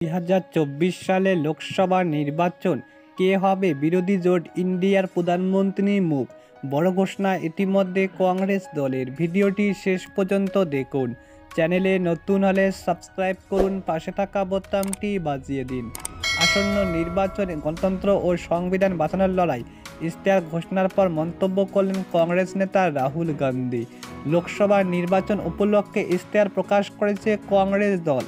2024 সালে লোকসভা নির্বাচন, কে হবে বিরোধী জোট ইন্ডিয়ার প্রধানমন্ত্রী মুখ, বড় ঘোষণা ইতিমধ্যে কংগ্রেস দলের। ভিডিওটি শেষ পর্যন্ত দেখুন। চ্যানেলে নতুন হলে সাবস্ক্রাইব করুন, পাশে থাকা বোতামটি বাজিয়ে দিন। আসন্ন নির্বাচনে গণতন্ত্র ও সংবিধান বাঁচানোর লড়াই, ইশতেহার ঘোষণার পর মন্তব্য করলেন কংগ্রেস নেতা রাহুল গান্ধী। লোকসভা নির্বাচন উপলক্ষে ইশতেহার প্রকাশ করেছে কংগ্রেস দল।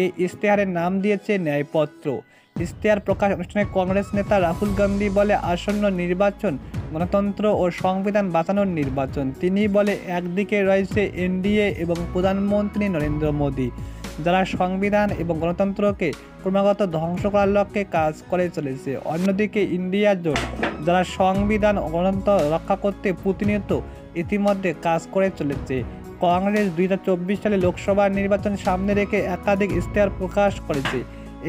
এই ইশতেহারের নাম দিয়েছে ন্যায়পত্র। ইশতেহার প্রকাশ অনুষ্ঠানে কংগ্রেস নেতা রাহুল গান্ধী বলে, আসন্ন নির্বাচন গণতন্ত্র ও সংবিধান বাঁচানোর নির্বাচন। তিনি বলে, একদিকে রয়েছে এনডিএ এবং প্রধানমন্ত্রী নরেন্দ্র মোদী, যারা সংবিধান এবং গণতন্ত্রকে ক্রমাগত ধ্বংস করার লক্ষ্যে কাজ করে চলেছে। অন্যদিকে ইন্ডিয়া জোট, যারা সংবিধান ও গণতন্ত্র রক্ষা করতে প্রতিনিয়ত ইতিমধ্যে কাজ করে চলেছে। কংগ্রেস 2024 সালে লোকসভা নির্বাচন সামনে রেখে একাধিক ইশতেহার প্রকাশ করেছে।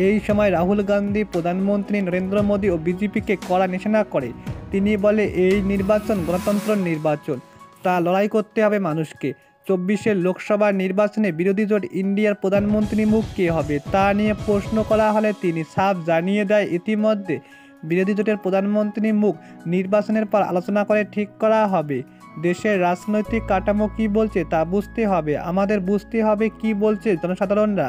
এই সময় রাহুল গান্ধী প্রধানমন্ত্রী নরেন্দ্র মোদী ও বিজেপিকে কড়া নিশানা করে। তিনি বলে, এই নির্বাচন গণতন্ত্র নির্বাচন, তা লড়াই করতে হবে মানুষকে। 24-এর লোকসভা নির্বাচনে বিরোধী জোট ইন্ডিয়ার প্রধানমন্ত্রী মুখ কে হবে তা নিয়ে প্রশ্ন করা হলে তিনি সাফ জানিয়ে দেয়, ইতিমধ্যে বিরোধী জোটের প্রধানমন্ত্রী মুখ নির্বাচনের পর আলোচনা করে ঠিক করা হবে। দেশের রাজনৈতিক কাঠামো কী বলছে তা বুঝতে হবে, আমাদের বুঝতে হবে কী বলছে জনসাধারণরা।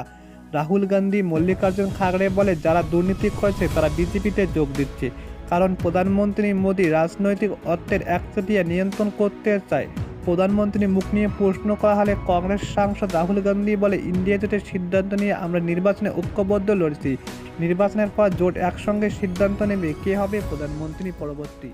রাহুল গান্ধী মল্লিকার্জুন খাড়গে বলে, যারা দুর্নীতি করেছে তারা বিজেপিতে যোগ দিচ্ছে, কারণ প্রধানমন্ত্রী মোদী রাজনৈতিক অর্থের একচেটিয়া নিয়ন্ত্রণ করতে চায়। প্রধানমন্ত্রী মুখ নিয়ে প্রশ্ন করা হলে কংগ্রেস সাংসদ রাহুল গান্ধী বলে, ইন্ডিয়া জোটের সিদ্ধান্ত নিয়ে আমরা নির্বাচনে ঐক্যবদ্ধ লড়ছি। নির্বাচনের পর জোট একসঙ্গে সিদ্ধান্ত নেবে কে হবে প্রধানমন্ত্রী পরবর্তী।